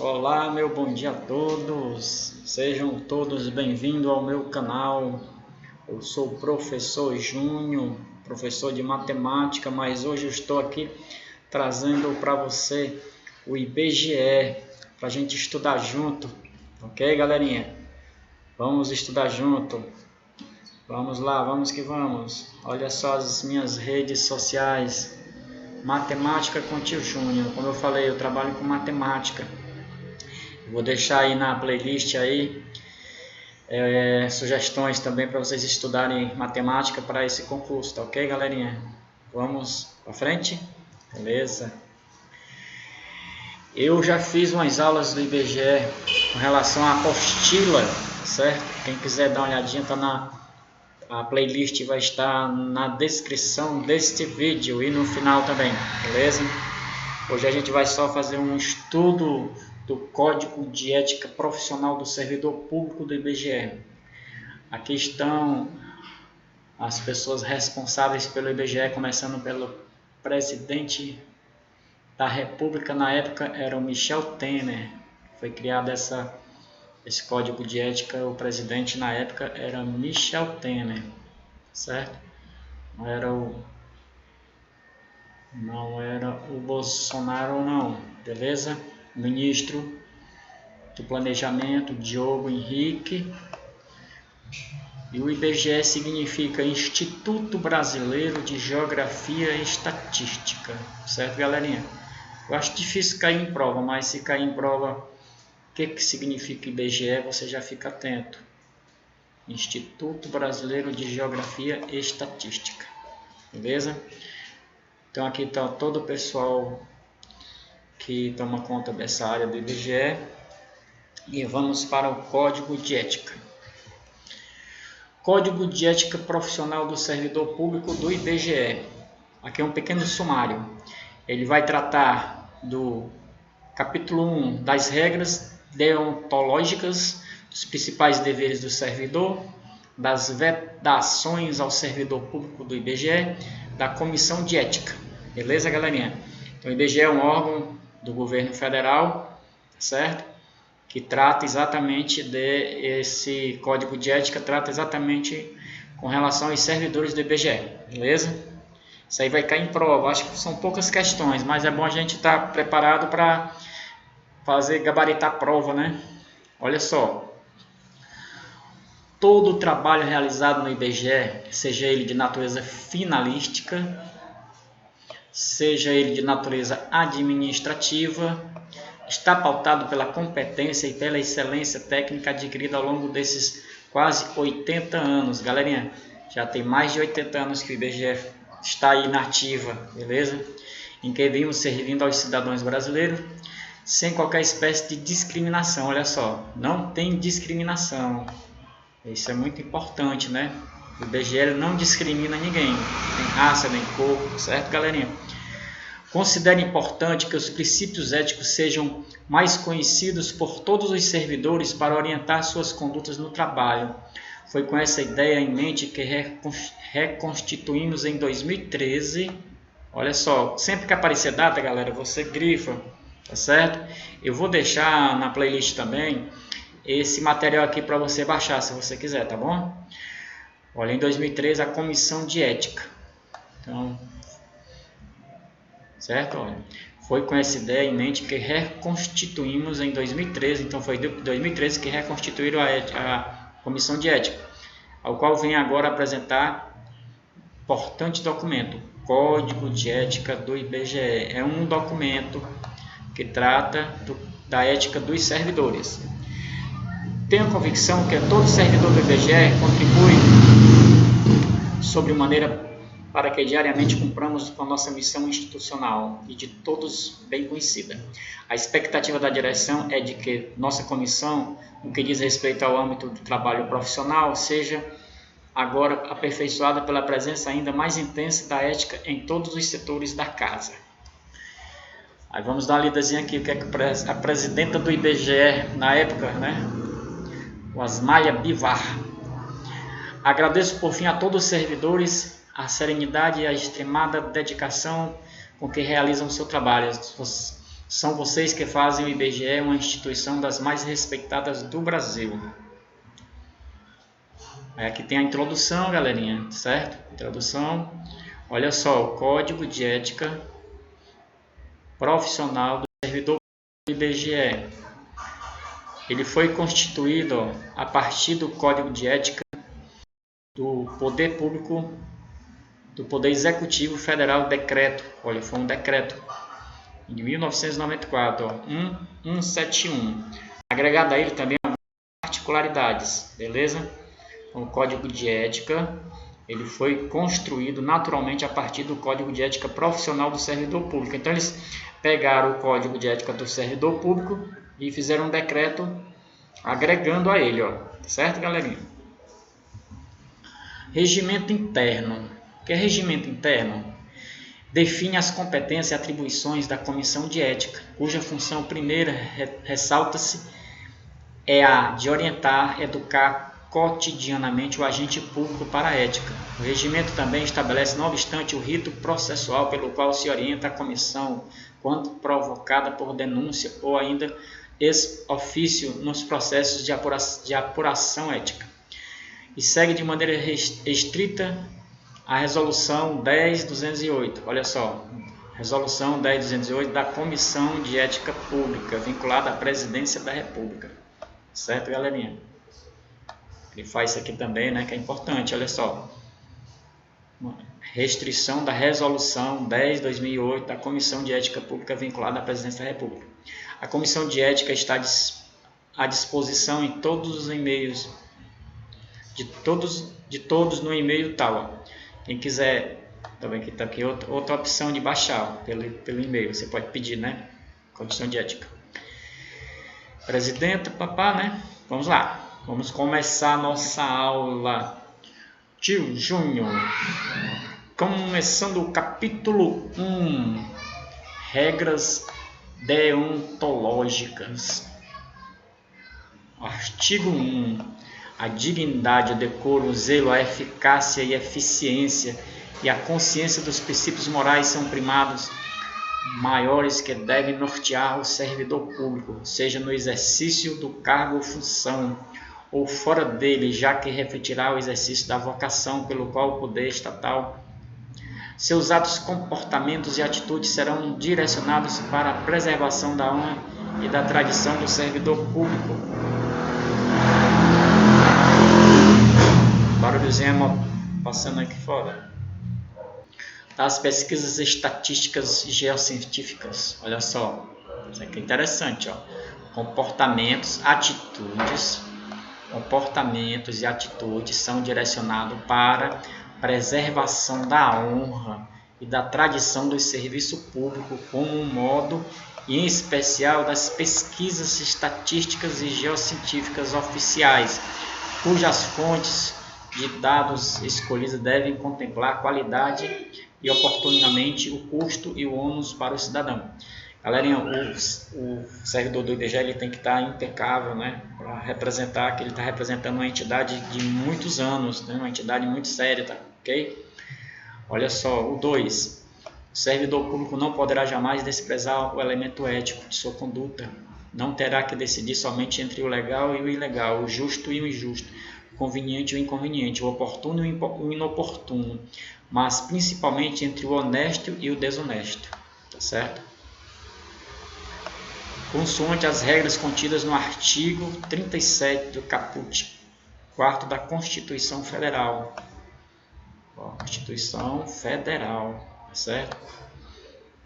Olá, meu bom dia a todos. Sejam todos bem-vindos ao meu canal. Eu sou o professor Júnior, professor de matemática, mas hoje eu estou aqui trazendo para você o IBGE, para a gente estudar junto, ok, galerinha? Vamos estudar junto. Vamos lá, vamos que vamos. Olha só as minhas redes sociais. Matemática com Tio Júnior. Como eu falei, eu trabalho com matemática. Vou deixar aí na playlist aí sugestões também para vocês estudarem matemática para esse concurso, tá ok, galerinha? Vamos para frente? Beleza. Eu já fiz umas aulas do IBGE com relação à apostila, certo? Quem quiser dar uma olhadinha, tá a playlist vai estar na descrição deste vídeo e no final também, beleza? Hoje a gente vai só fazer um estudo do Código de Ética Profissional do Servidor Público do IBGE. Aqui estão as pessoas responsáveis pelo IBGE, começando pelo presidente da República, na época era o Michel Temer. Foi criado esse Código de Ética, o presidente na época era Michel Temer, certo? Não era o Bolsonaro não, beleza? Ministro do Planejamento, Diogo Henrique. E o IBGE significa Instituto Brasileiro de Geografia e Estatística, certo, galerinha? Eu acho difícil cair em prova, mas se cair em prova, o que significa IBGE, você já fica atento. Instituto Brasileiro de Geografia e Estatística, beleza? Então aqui está todo o pessoal que toma conta dessa área do IBGE e vamos para o Código de Ética. Código de Ética Profissional do Servidor Público do IBGE. Aqui é um pequeno sumário. Ele vai tratar do capítulo 1 das regras deontológicas, dos principais deveres do servidor, das vedações ao servidor público do IBGE, da Comissão de Ética. Beleza, galerinha? Então, o IBGE é um órgão do governo federal, certo? Que trata exatamente esse código de ética, trata exatamente com relação aos servidores do IBGE, beleza? Isso aí vai cair em prova, acho que são poucas questões, mas é bom a gente estar preparado para gabaritar a prova, né? Olha só, todo o trabalho realizado no IBGE, seja ele de natureza finalística, seja ele de natureza administrativa, está pautado pela competência e pela excelência técnica adquirida ao longo desses quase 80 anos. Galerinha, já tem mais de 80 anos que o IBGE está aí na ativa, beleza? Em que vimos servindo aos cidadãos brasileiros sem qualquer espécie de discriminação. Olha só, não tem discriminação. Isso é muito importante, né? O IBGE não discrimina ninguém, nem raça, nem cor, certo, galerinha? Considero importante que os princípios éticos sejam mais conhecidos por todos os servidores para orientar suas condutas no trabalho. Foi com essa ideia em mente que reconstituímos em 2013. Olha só, sempre que aparecer data, galera, você grifa, tá certo? Eu vou deixar na playlist também esse material aqui para você baixar, se você quiser, tá bom? Olha, em 2013 a Comissão de Ética. Então, certo? Olha, foi com essa ideia em mente que reconstituímos em 2013, então foi em 2013 que reconstituíram a Comissão de Ética, ao qual vem agora apresentar importante documento, Código de Ética do IBGE. É um documento que trata da ética dos servidores. Tenho a convicção que todo servidor do IBGE contribui sobre maneira para que diariamente cumpramos com a nossa missão institucional e de todos bem conhecida. A expectativa da direção é de que nossa comissão, no que diz respeito ao âmbito do trabalho profissional, seja agora aperfeiçoada pela presença ainda mais intensa da ética em todos os setores da casa. Aí vamos dar uma lidazinha aqui, o que é que a presidenta do IBGE na época, né? O Asmaia Bivar. Agradeço por fim a todos os servidores a serenidade e a extremada dedicação com que realizam o seu trabalho. São vocês que fazem o IBGE uma instituição das mais respeitadas do Brasil. Aí aqui tem a introdução, galerinha, certo? Introdução. Olha só, o Código de Ética Profissional do Servidor do IBGE. Ele foi constituído a partir do Código de Ética do Poder Público, do Poder Executivo Federal, decreto. Olha, foi um decreto de 1994, 171. Agregado a ele também algumas particularidades, beleza? O Código de Ética, ele foi construído naturalmente a partir do Código de Ética Profissional do Servidor Público. Então, eles pegaram o Código de Ética do Servidor Público e fizeram um decreto agregando a ele, ó. Certo, galerinha? Regimento interno. O que é regimento interno? Define as competências e atribuições da Comissão de Ética, cuja função primeira, ressalta-se, é a de orientar, educar cotidianamente o agente público para a ética. O regimento também estabelece, não obstante, o rito processual pelo qual se orienta a comissão quando provocada por denúncia ou ainda ex officio nos processos de apuração ética. E segue de maneira estrita a Resolução 10.208. Olha só, Resolução 10.208 da Comissão de Ética Pública, vinculada à Presidência da República. Certo, galerinha? Ele faz isso aqui também, né, que é importante, olha só. Restrição da Resolução 10/2008 da Comissão de Ética Pública vinculada à Presidência da República. A Comissão de Ética está à disposição em todos os e-mails, de todos no e-mail tal. Ó. Quem quiser, também está aqui outra opção de baixar ó, pelo e-mail, você pode pedir, né? Comissão de Ética. Presidente, papá, né? Vamos lá. Vamos começar a nossa aula. Tio Júnior. Começando o capítulo 1. Regras deontológicas. Artigo 1. A dignidade, o decoro, o zelo, a eficácia e eficiência e a consciência dos princípios morais são primados maiores que devem nortear o servidor público, seja no exercício do cargo ou função, ou fora dele, já que refletirá o exercício da vocação pelo qual o poder estatal. Seus atos, comportamentos e atitudes serão direcionados para a preservação da honra e da tradição do servidor público. Barulhozinho passando aqui fora. Das pesquisas estatísticas geocientíficas. Olha só, isso aqui é interessante. Ó. Comportamentos e atitudes são direcionados para preservação da honra e da tradição do serviço público como um modo, e em especial das pesquisas estatísticas e geocientíficas oficiais, cujas fontes de dados escolhidas devem contemplar a qualidade e oportunamente o custo e o ônus para o cidadão. Galerinha, o servidor do IBGE ele tem que estar impecável, né, para representar que ele está representando uma entidade de muitos anos, né, uma entidade muito séria, tá? Ok? Olha só, o 2. O servidor público não poderá jamais desprezar o elemento ético de sua conduta. Não terá que decidir somente entre o legal e o ilegal, o justo e o injusto, o conveniente e o inconveniente, o oportuno e o inoportuno, mas principalmente entre o honesto e o desonesto. Tá certo? Consoante as regras contidas no artigo 37 do caput 4º da Constituição Federal. Constituição Federal, certo?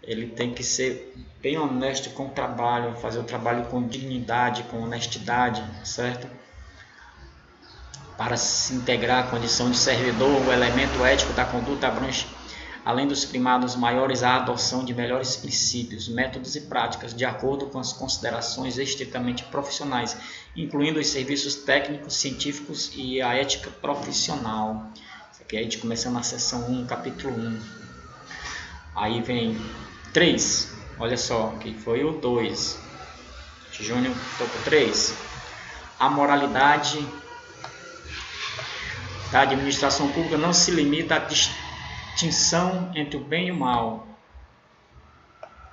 Ele tem que ser bem honesto com o trabalho, fazer o trabalho com dignidade, com honestidade, certo? Para se integrar à condição de servidor, o elemento ético da conduta abrange, além dos primados maiores, a adoção de melhores princípios, métodos e práticas, de acordo com as considerações estritamente profissionais, incluindo os serviços técnicos, científicos e a ética profissional. Isso aqui a gente começando na seção 1, capítulo 1. Aí vem 3, olha só, que foi o 2. Júnior tocou 3. A moralidade da administração pública não se limita à distinção entre o bem e o mal.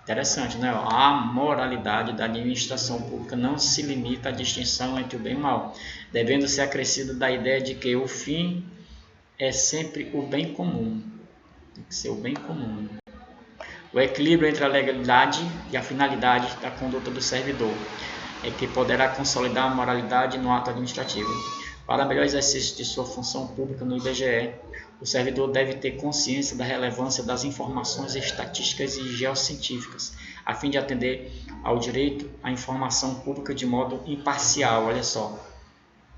Interessante, né? A moralidade da administração pública não se limita à distinção entre o bem e o mal, devendo ser acrescida da ideia de que o fim é sempre o bem comum. Tem que ser o bem comum. O equilíbrio entre a legalidade e a finalidade da conduta do servidor é que poderá consolidar a moralidade no ato administrativo. Para melhor exercício de sua função pública no IBGE, o servidor deve ter consciência da relevância das informações estatísticas e geocientíficas, a fim de atender ao direito à informação pública de modo imparcial. Olha só,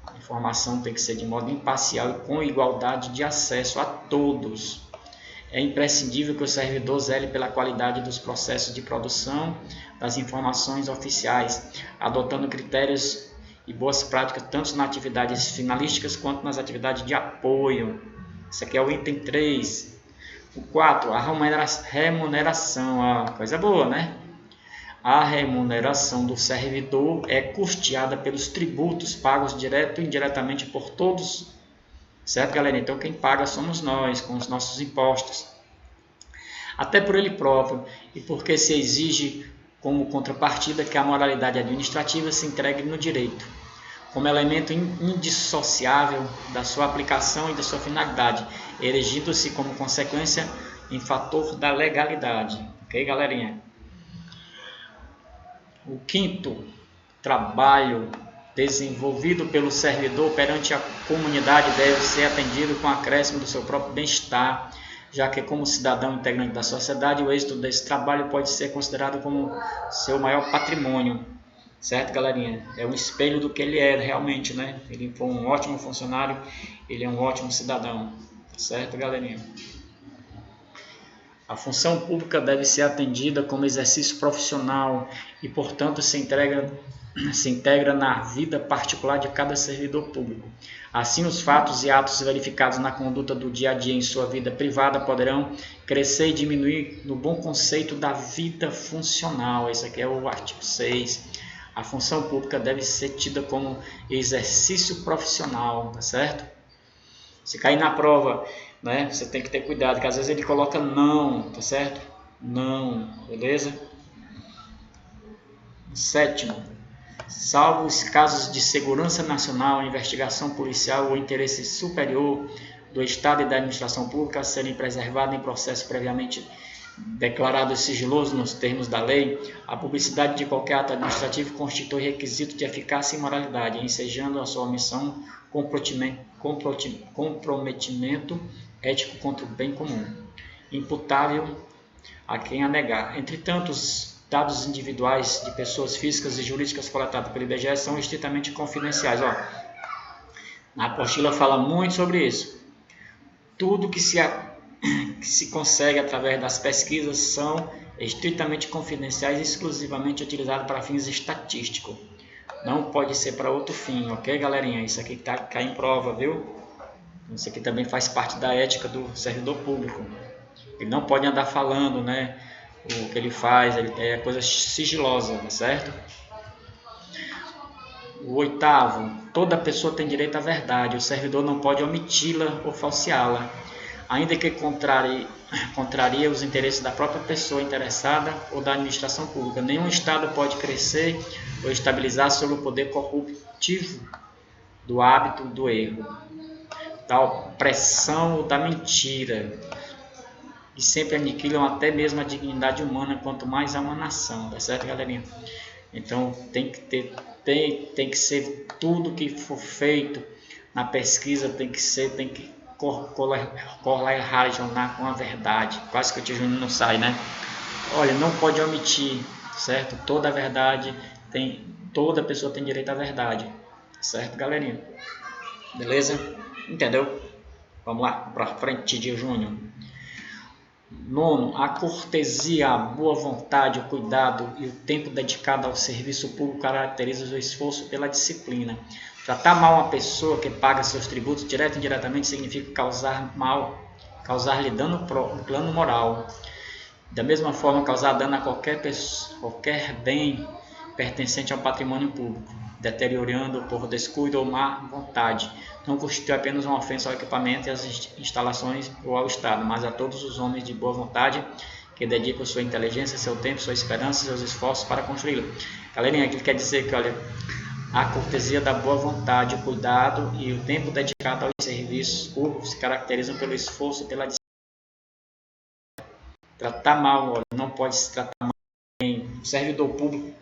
a informação tem que ser de modo imparcial e com igualdade de acesso a todos. É imprescindível que o servidor zele pela qualidade dos processos de produção das informações oficiais, adotando critérios e boas práticas tanto nas atividades finalísticas quanto nas atividades de apoio. Esse aqui é o item 3. O 4, a remuneração. Coisa boa, né? A remuneração do servidor é custeada pelos tributos pagos direto e indiretamente por todos. Certo, galera? Então, quem paga somos nós, com os nossos impostos. Até por ele próprio, e porque se exige como contrapartida que a moralidade administrativa se integre no direito, como elemento indissociável da sua aplicação e da sua finalidade, erigindo-se como consequência em fator da legalidade. Ok, galerinha? O 5º, trabalho desenvolvido pelo servidor perante a comunidade deve ser atendido com acréscimo do seu próprio bem-estar, já que como cidadão integrante da sociedade, o êxito desse trabalho pode ser considerado como seu maior patrimônio. Certo, galerinha? É um espelho do que ele é realmente, né? Ele foi um ótimo funcionário, ele é um ótimo cidadão. Certo, galerinha? A função pública deve ser atendida como exercício profissional e, portanto, se integra na vida particular de cada servidor público. Assim, os fatos e atos verificados na conduta do dia a dia em sua vida privada poderão crescer e diminuir no bom conceito da vida funcional. Esse aqui é o artigo 6. A função pública deve ser tida como exercício profissional, tá certo? Se cair na prova, né, você tem que ter cuidado, que às vezes ele coloca não, tá certo? Não, beleza? 7º, salvo os casos de segurança nacional, investigação policial ou interesse superior do Estado e da administração pública a serem preservados em processo previamente declarado sigiloso nos termos da lei, a publicidade de qualquer ato administrativo constitui requisito de eficácia e moralidade, ensejando a sua omissão comprometimento ético contra o bem comum, imputável a quem a negar. Entretanto, os dados individuais de pessoas físicas e jurídicas coletados pelo IBGE são estritamente confidenciais. Na apostila fala muito sobre isso. Tudo que se consegue através das pesquisas são estritamente confidenciais e exclusivamente utilizados para fins estatísticos. Não pode ser para outro fim, ok, galerinha? Isso aqui cai em prova, viu? Isso aqui também faz parte da ética do servidor público. Ele não pode andar falando, né, o que ele faz, é coisa sigilosa, certo? O 8º, toda pessoa tem direito à verdade, o servidor não pode omiti-la ou falseá-la, ainda que contraria os interesses da própria pessoa interessada ou da administração pública. Nenhum Estado pode crescer ou estabilizar sob o poder corruptivo do hábito do erro, da opressão ou da mentira, e sempre aniquilam até mesmo a dignidade humana, quanto mais a uma nação, tá certo, galerinha? Então tem que ser tudo que for feito na pesquisa tem que correlacionar com a verdade. Quase que o tio Júnior não sai, né? Olha, não pode omitir, certo? Toda a verdade toda pessoa tem direito à verdade, certo, galerinha? Beleza? Entendeu? Vamos lá, para frente, tio Júnior. 9º, a cortesia, a boa vontade, o cuidado e o tempo dedicado ao serviço público caracterizam o esforço pela disciplina. Tratar mal uma pessoa que paga seus tributos direto e indiretamente significa causar-lhe dano no plano moral. Da mesma forma, causar dano a qualquer bem pertencente ao patrimônio público, deteriorando por descuido ou má vontade. Não constitui apenas uma ofensa ao equipamento e às instalações ou ao Estado, mas a todos os homens de boa vontade que dedicam sua inteligência, seu tempo, sua esperança e seus esforços para construí-la. Galerinha, aqui quer dizer que, olha, a cortesia da boa vontade, o cuidado e o tempo dedicado aos serviços públicos se caracterizam pelo esforço e pela disciplina. Tratar mal, olha, não pode se tratar mal em servidor público.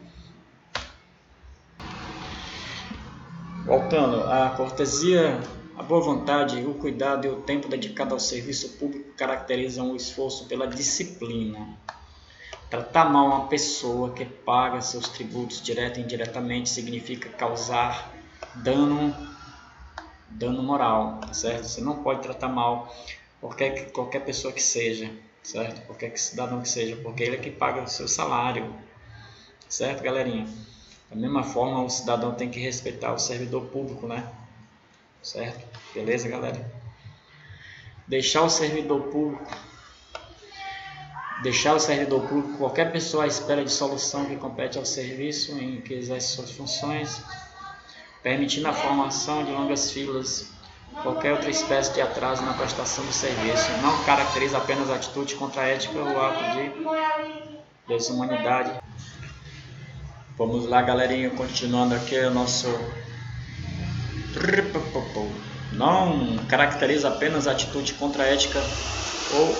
Voltando, a cortesia, a boa vontade, o cuidado e o tempo dedicado ao serviço público caracterizam o esforço pela disciplina. Tratar mal uma pessoa que paga seus tributos direto e indiretamente significa causar dano moral, certo? Você não pode tratar mal qualquer pessoa que seja, certo? Qualquer cidadão que seja, porque ele é que paga o seu salário, certo, galerinha? Da mesma forma, o cidadão tem que respeitar o servidor público, né? Certo? Beleza, galera? Deixar o servidor público, qualquer pessoa à espera de solução que compete ao serviço em que exerce suas funções, permitindo a formação de longas filas, qualquer outra espécie de atraso na prestação do serviço, não caracteriza apenas a atitude contra a ética ou ato de desumanidade. Vamos lá, galerinha, continuando aqui o nosso... Não caracteriza apenas a atitude contra a ética ou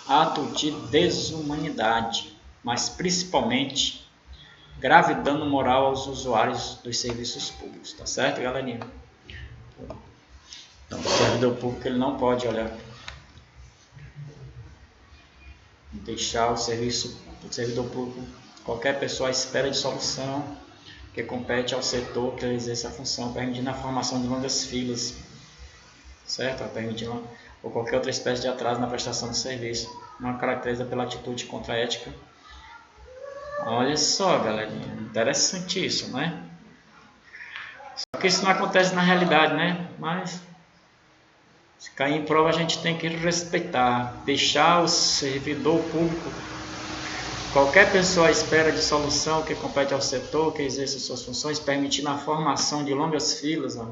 ato de desumanidade, mas principalmente grave dano moral aos usuários dos serviços públicos, tá certo, galerinha? Então, o servidor público ele não pode, olha, deixar o servidor público, qualquer pessoa à espera de solução que compete ao setor que exerce a função, permitindo a formação de longas filas, certo? Permitindo ou qualquer outra espécie de atraso na prestação do serviço, não caracteriza pela atitude contra a ética. Olha só, galerinha, interessante isso, né? Só que isso não acontece na realidade, né? Mas se cair em prova, a gente tem que respeitar, deixar o servidor público, qualquer pessoa à espera de solução que compete ao setor, que exerce suas funções, permitindo a formação de longas filas. Ó.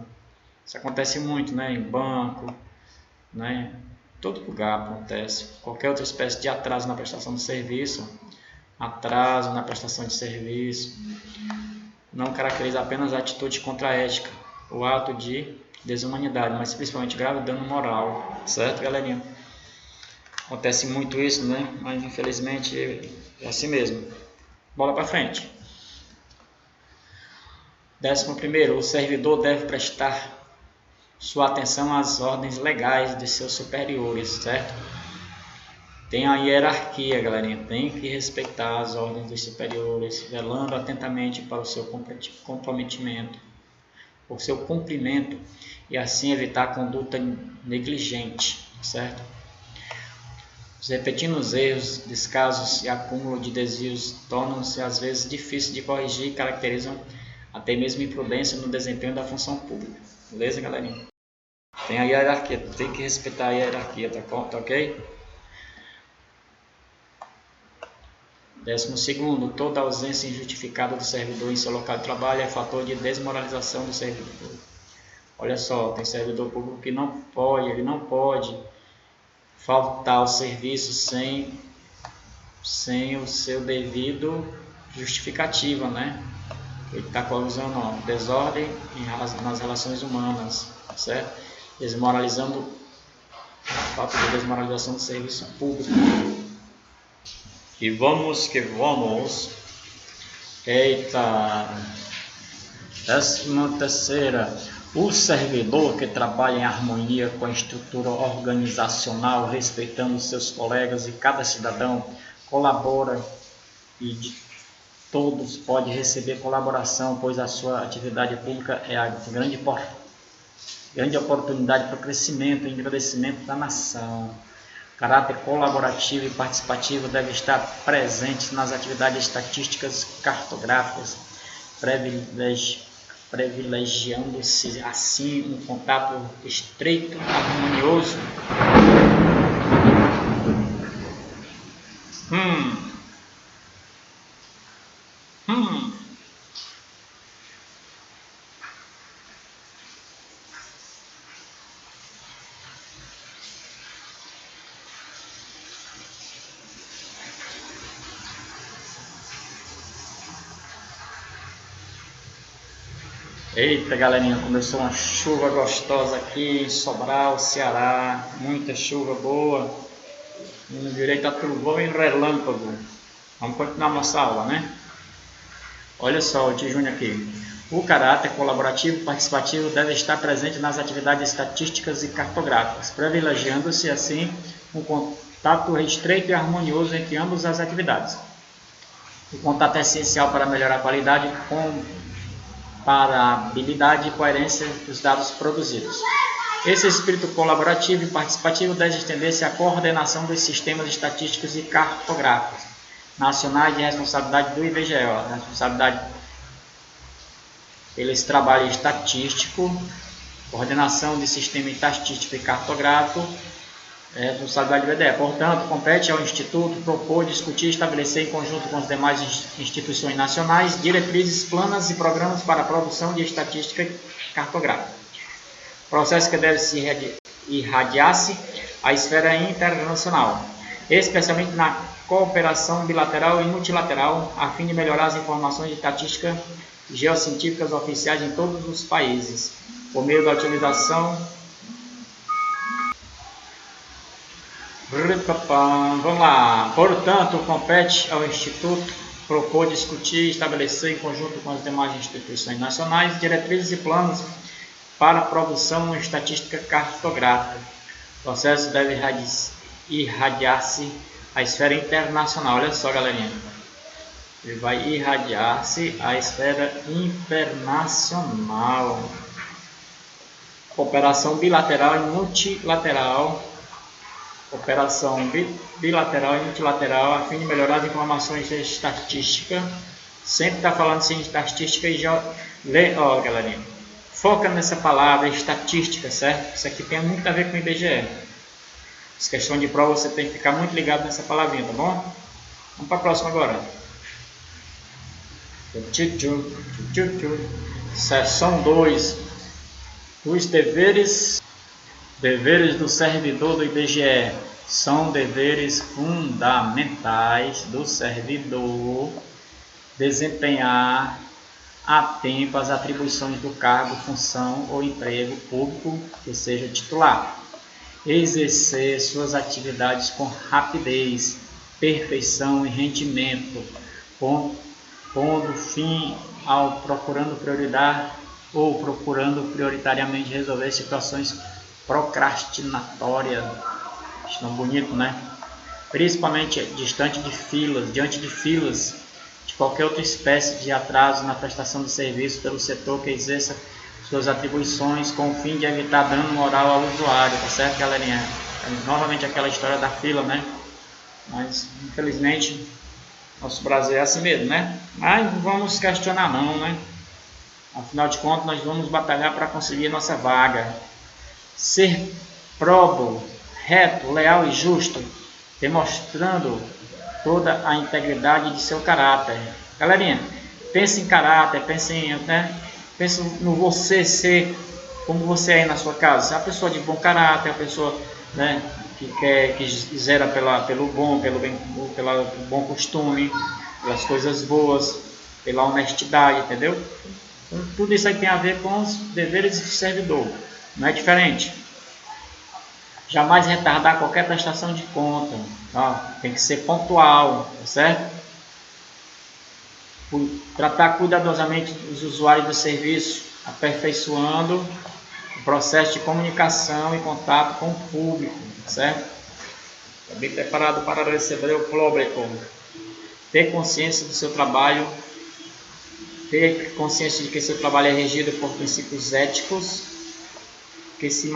Isso acontece muito, né? Em banco, né? Todo lugar acontece. Qualquer outra espécie de atraso na prestação do serviço, não caracteriza apenas a atitude contra a ética, o ato de desumanidade, mas principalmente grave dano moral, certo, galerinha? Acontece muito isso, né? Mas infelizmente é assim mesmo. Bola para frente. 11º, o servidor deve prestar sua atenção às ordens legais de seus superiores, certo? Tem a hierarquia, galerinha, tem que respeitar as ordens dos superiores, velando atentamente para o seu comprometimento, o seu cumprimento e assim evitar conduta negligente, certo? Os repetidos erros, descasos e acúmulo de desvios tornam-se às vezes difíceis de corrigir e caracterizam até mesmo imprudência no desempenho da função pública. Beleza, galerinha? Tem a hierarquia, tem que respeitar a hierarquia, tá ok? 12º, toda ausência injustificada do servidor em seu local de trabalho é fator de desmoralização do servidor. Olha só, tem servidor público que ele não pode faltar ao serviço sem o seu devido justificativa, né? Ele está causando desordem nas relações humanas, certo? Desmoralizando, falta de desmoralização do serviço público. E vamos que vamos. Eita! 13ª. O servidor que trabalha em harmonia com a estrutura organizacional, respeitando seus colegas e cada cidadão, colabora e de todos pode receber colaboração, pois a sua atividade pública é a grande oportunidade para o crescimento e engrandecimento da nação. O caráter colaborativo e participativo deve estar presente nas atividades estatísticas cartográficas, privilegiando-se assim um contato estreito, harmonioso. Eita, galerinha, começou uma chuva gostosa aqui em Sobral, Ceará. Muita chuva boa. No direito a trovão e relâmpago. Vamos continuar nossa aula, né? Olha só o Tio Júnior aqui. O caráter colaborativo e participativo deve estar presente nas atividades estatísticas e cartográficas, privilegiando-se, assim, um contato estreito e harmonioso entre ambas as atividades. O contato é essencial para melhorar a qualidade, comparabilidade e coerência dos dados produzidos. Esse espírito colaborativo e participativo deve estender-se à coordenação dos sistemas estatísticos e cartográficos nacionais de responsabilidade do IBGE, responsabilidade pelo esse trabalho estatístico, coordenação de sistema estatístico e cartográfico, responsabilidade do IBGE. Portanto, compete ao Instituto propor, discutir e estabelecer em conjunto com as demais instituições nacionais diretrizes, planos e programas para a produção de estatística cartográfica. Processo que deve se irradiar-se à esfera internacional, especialmente na cooperação bilateral e multilateral, a fim de melhorar as informações de estatística geocientíficas oficiais em todos os países, por meio da utilização. Vamos lá. Portanto, compete ao Instituto propor, discutir e estabelecer em conjunto com as demais instituições nacionais diretrizes e planos para a produção estatística cartográfica. O processo deve irradiar-se à esfera internacional. Olha só, galerinha. Ele vai irradiar-se à esfera internacional. Cooperação bilateral e multilateral. Cooperação bilateral e multilateral a fim de melhorar as informações de estatística. Sempre está falando assim, estatística e ó, galerinha. Foca nessa palavra estatística, certo? Isso aqui tem muito a ver com o IBGE. Essa questão de prova você tem que ficar muito ligado nessa palavrinha, tá bom? Vamos para a próxima agora. Seção 2. Os deveres do servidor do IBGE são deveres fundamentais do servidor desempenhar a tempo as atribuições do cargo, função ou emprego público que seja titular, exercer suas atividades com rapidez, perfeição e rendimento, pondo fim ao procurando prioritariamente resolver situações procrastinatórias. Acho bonito, né? Principalmente diante de filas de qualquer outra espécie de atraso na prestação de serviço pelo setor que exerça suas atribuições com o fim de evitar dano moral ao usuário, tá certo, galerinha? Novamente aquela história da fila, né? Mas, infelizmente, nosso Brasil é assim mesmo, né? Mas não vamos questionar não, né? Afinal de contas, nós vamos batalhar para conseguir nossa vaga. Ser probo, reto, leal e justo, demonstrando toda a integridade de seu caráter. Galerinha, pense em caráter, pense no você ser como você é aí na sua casa. Você é uma pessoa de bom caráter, uma pessoa, né, que zera pelo bom costume, pelas coisas boas, pela honestidade, entendeu? Então, tudo isso aí tem a ver com os deveres do servidor, não é diferente. Jamais retardar qualquer prestação de conta, tá? Tem que ser pontual, tá certo? Tratar cuidadosamente os usuários do serviço, aperfeiçoando o processo de comunicação e contato com o público, tá certo? Está bem preparado para receber o público. Ter consciência do seu trabalho, ter consciência de que seu trabalho é regido por princípios éticos que se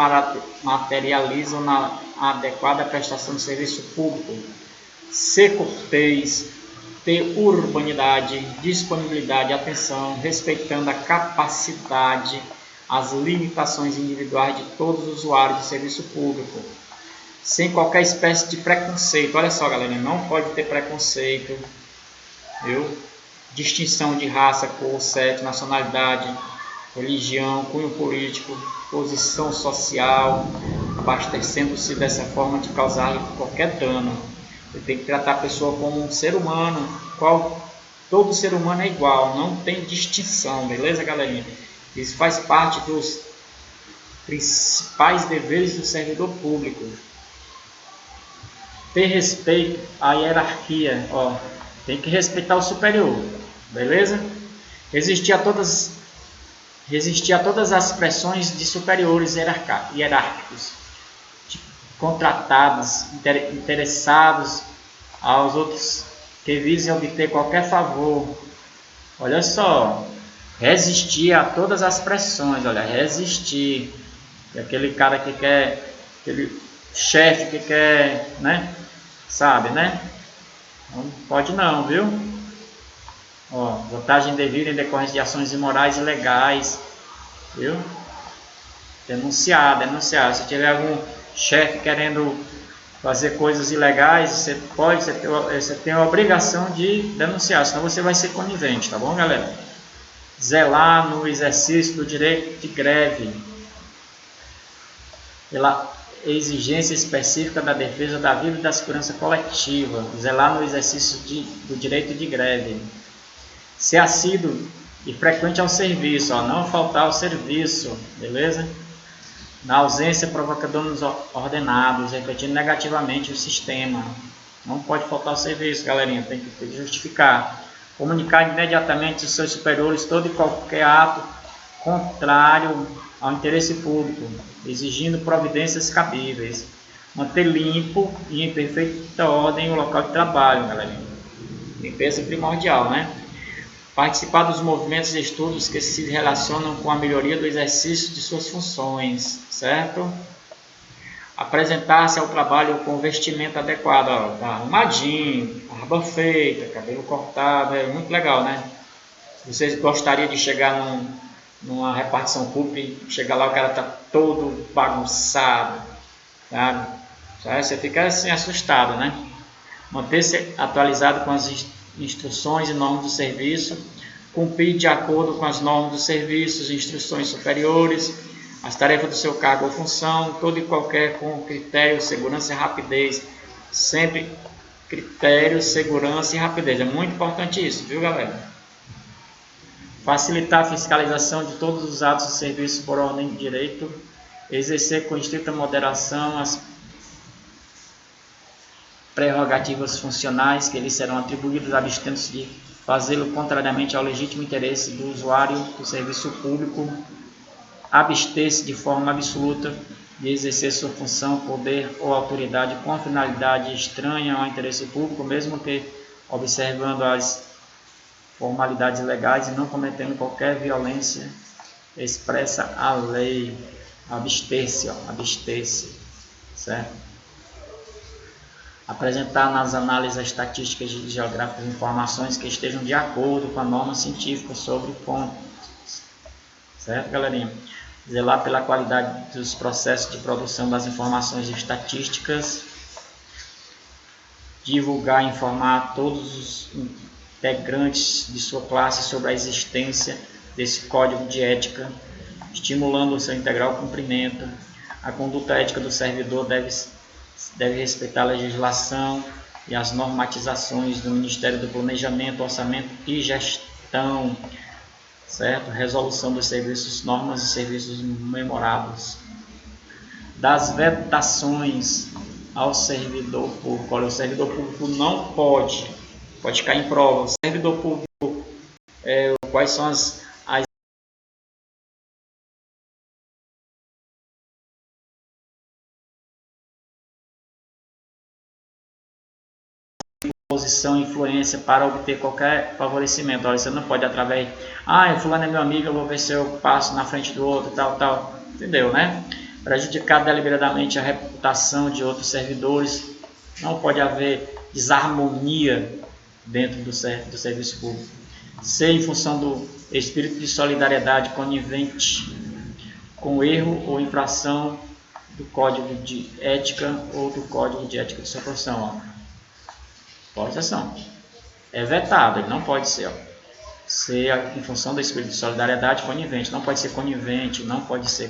materializam na adequada prestação de serviço público, ser cortês, ter urbanidade, disponibilidade, atenção, respeitando a capacidade, as limitações individuais de todos os usuários de serviço público, sem qualquer espécie de preconceito. Olha só, galera, não pode ter preconceito, viu? Distinção de raça, cor, sexo, nacionalidade, religião, cunho político, posição social, abastecendo-se dessa forma de causar qualquer dano. Você tem que tratar a pessoa como um ser humano, todo ser humano é igual, não tem distinção, beleza, galerinha? Isso faz parte dos principais deveres do servidor público. Ter respeito à hierarquia, ó, tem que respeitar o superior, beleza? Resistir a todas as pressões de superiores hierárquicos, contratados, interessados aos outros que visem obter qualquer favor. Olha só, resistir a todas as pressões, olha, resistir. Aquele cara que quer, aquele chefe que quer, né? Sabe, né? Não pode não, viu? Ó, vantagem devida em decorrência de ações imorais e ilegais, viu? Denunciar. Se tiver algum chefe querendo fazer coisas ilegais, você tem a obrigação de denunciar, senão você vai ser conivente, tá bom, galera? Zelar no exercício do direito de greve, pela exigência específica da defesa da vida e da segurança coletiva, zelar no exercício do direito de greve, ser assíduo e frequente ao serviço, ó, não faltar ao serviço, beleza? Na ausência, provoca danos ordenados, refletindo negativamente o sistema. Não pode faltar ao serviço, galerinha, tem que justificar. Comunicar imediatamente aos seus superiores todo e qualquer ato contrário ao interesse público, exigindo providências cabíveis. Manter limpo e em perfeita ordem o local de trabalho, galerinha. Limpeza primordial, né? Participar dos movimentos e estudos que se relacionam com a melhoria do exercício de suas funções, certo? Apresentar-se ao trabalho com vestimento adequado, ó, arrumadinho, barba feita, cabelo cortado, é muito legal, né? Você gostaria de chegar numa repartição pública e chegar lá, o cara tá todo bagunçado, sabe? Você fica assim assustado, né? Manter-se atualizado com as instruções e normas do serviço, cumprir de acordo com as normas do serviço, instruções superiores, as tarefas do seu cargo ou função, todo e qualquer com critério, segurança e rapidez. Sempre critério, segurança e rapidez. É muito importante isso, viu, galera? Facilitar a fiscalização de todos os atos de serviço por ordem de direito, exercer com estrita moderação as prerrogativas funcionais que lhes serão atribuídas, abstendo-se de fazê-lo contrariamente ao legítimo interesse do usuário do serviço público, abster-se de forma absoluta de exercer sua função, poder ou autoridade com finalidade estranha ao interesse público, mesmo que observando as formalidades legais e não cometendo qualquer violência expressa à lei. Abster-se, certo? Apresentar nas análises estatísticas e geográficas informações que estejam de acordo com a norma científica sobre pontos, certo, galerinha? Zelar pela qualidade dos processos de produção das informações estatísticas, divulgar e informar a todos os integrantes de sua classe sobre a existência desse código de ética, estimulando o seu integral cumprimento. A conduta ética do servidor deve respeitar a legislação e as normatizações do Ministério do Planejamento, Orçamento e Gestão, certo? Resolução dos serviços, normas e serviços memorados. Das vetações ao servidor público. Olha, o servidor público não pode ficar em prova. O servidor público, quais são as posição e influência para obter qualquer favorecimento. Olha, você não pode através, fulano é meu amigo, eu vou ver se eu passo na frente do outro, tal, entendeu, né? Prejudicar deliberadamente a reputação de outros servidores, não pode haver desarmonia dentro do serviço público. Ser em função do espírito de solidariedade conivente com erro ou infração do código de ética ou do código de ética de sua profissão, ó. Exceção. É vetado, ele não pode ser. Ser em função do espírito de solidariedade conivente. Não pode ser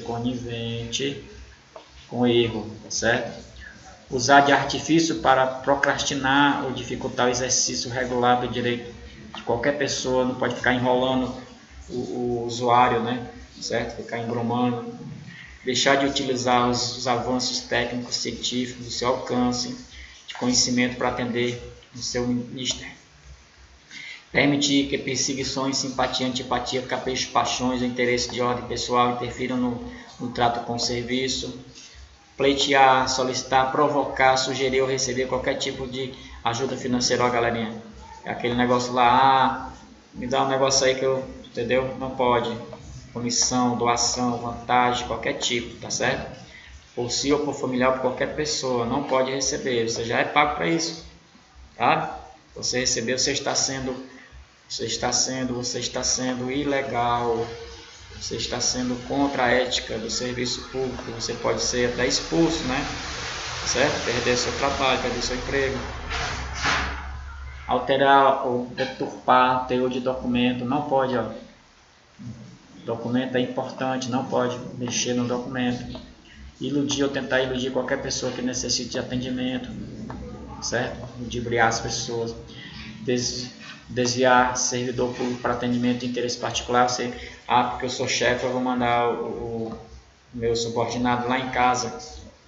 conivente com erro, tá certo? Usar de artifício para procrastinar ou dificultar o exercício regular do direito de qualquer pessoa. Não pode ficar enrolando o usuário, né? certo? Ficar engrumando, deixar de utilizar os avanços técnicos científicos do seu alcance de conhecimento para atender o seu ministério. Permitir que perseguições, simpatia, antipatia, capricho, paixões, interesse de ordem pessoal interfiram no trato com o serviço. Pleitear, solicitar, provocar, sugerir ou receber qualquer tipo de ajuda financeira, ó, galerinha. É aquele negócio lá, me dá um negócio aí que eu, entendeu? Não pode. Comissão, doação, vantagem, qualquer tipo, tá certo? Por si ou por familiar, por qualquer pessoa, não pode receber. Você já é pago para isso, tá? Você receber, você está sendo ilegal. Você está sendo contra a ética do serviço público, você pode ser até expulso, né? Certo? Perder seu trabalho, perder seu emprego. Alterar ou deturpar teor de documento, não pode, ó. Documento é importante, não pode mexer no documento. Iludir ou tentar iludir qualquer pessoa que necessite de atendimento, certo? Ludibriar as pessoas. Desviar servidor público para atendimento de interesse particular. Você, porque eu sou chefe, eu vou mandar o meu subordinado lá em casa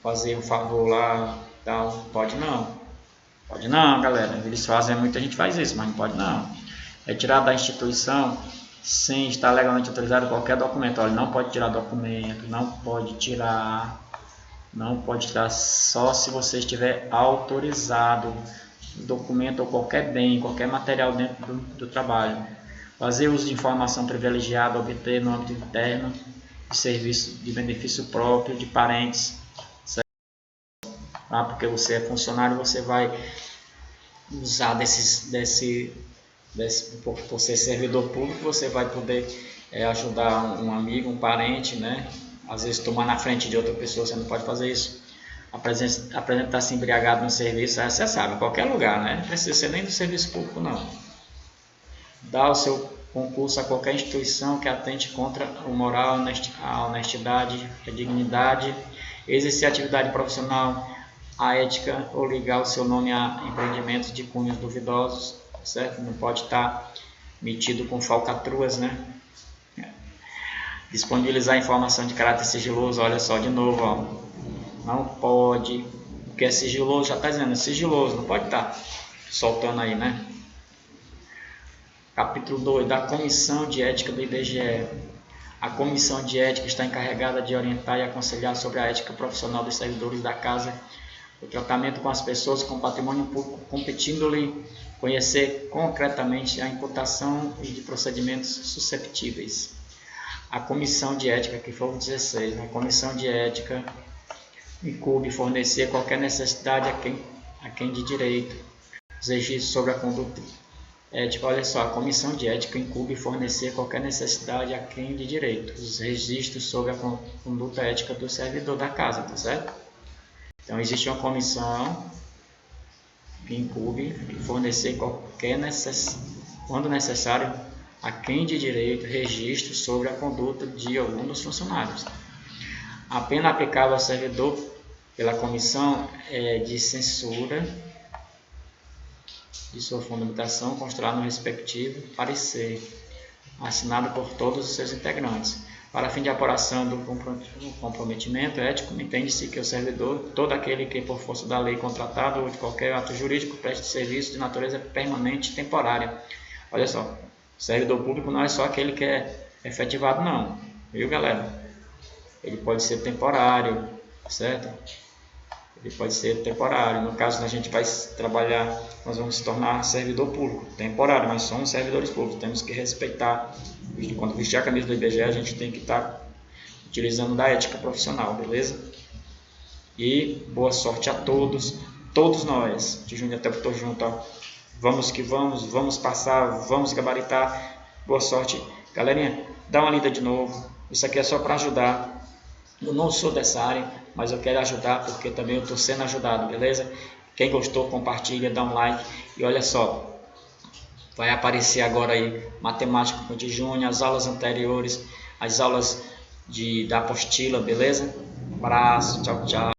fazer um favor lá, tal. Pode não, galera. Eles fazem, muita gente faz isso, mas não pode não. Retirar da instituição sem estar legalmente autorizado qualquer documento. Olha, não pode tirar documento, não pode tirar só se você estiver autorizado. Documento ou qualquer bem, qualquer material dentro do trabalho. Fazer uso de informação privilegiada, obter no âmbito interno de serviço de benefício próprio, de parentes, certo? Porque você é funcionário, você vai usar por ser servidor público, você vai poder ajudar um amigo, um parente, né? Às vezes tomar na frente de outra pessoa, você não pode fazer isso. Apresentar-se embriagado no serviço, você sabe, em qualquer lugar, né? Não precisa ser nem do serviço público, não. Dar o seu concurso a qualquer instituição que atente contra o moral, a honestidade, a dignidade, exercer atividade profissional, a ética ou ligar o seu nome a empreendimentos de cunhos duvidosos, certo? Não pode estar metido com falcatruas, né? Disponibilizar informação de caráter sigiloso, olha só, de novo, ó. Não pode, porque é sigiloso, já está dizendo, é sigiloso, não pode estar soltando aí, né? Capítulo 2, da Comissão de Ética do IBGE. A Comissão de Ética está encarregada de orientar e aconselhar sobre a ética profissional dos servidores da Casa, o tratamento com as pessoas com patrimônio público, competindo-lhe conhecer concretamente a imputação e de procedimentos susceptíveis. A Comissão de Ética, que foi o 16, a Comissão de Ética incube fornecer qualquer necessidade a quem de direito. Os registros sobre a conduta ética, olha só, a Comissão de Ética incube fornecer qualquer necessidade a quem de direito. Os registros sobre a conduta ética do servidor da casa, tá certo? Então, existe uma comissão que incube fornecer quando necessário, a quem de direito, registros sobre a conduta de algum dos funcionários. A pena aplicável ao servidor pela comissão é de censura de sua fundamentação constará no respectivo parecer, assinado por todos os seus integrantes. Para fim de apuração do comprometimento ético, entende-se que o servidor, todo aquele que por força da lei contratado ou de qualquer ato jurídico preste serviço de natureza permanente e temporária. Olha só, servidor público não é só aquele que é efetivado não, viu galera? Ele pode ser temporário, certo? Ele pode ser temporário. No caso, a gente vai trabalhar, nós vamos se tornar servidor público, temporário, mas somos servidores públicos. Temos que respeitar, quando vestir a camisa do IBGE, a gente tem que estar utilizando da ética profissional, beleza? E boa sorte a todos nós, de junho até estou junto, ó. Vamos que vamos passar, vamos gabaritar. Boa sorte, galerinha. Dá uma lida de novo. Isso aqui é só para ajudar. Eu não sou dessa área, mas eu quero ajudar porque também eu estou sendo ajudado, beleza? Quem gostou, compartilha, dá um like. E olha só, vai aparecer agora aí matemática com de junho, as aulas anteriores, as aulas da apostila, beleza? Um abraço, tchau, tchau.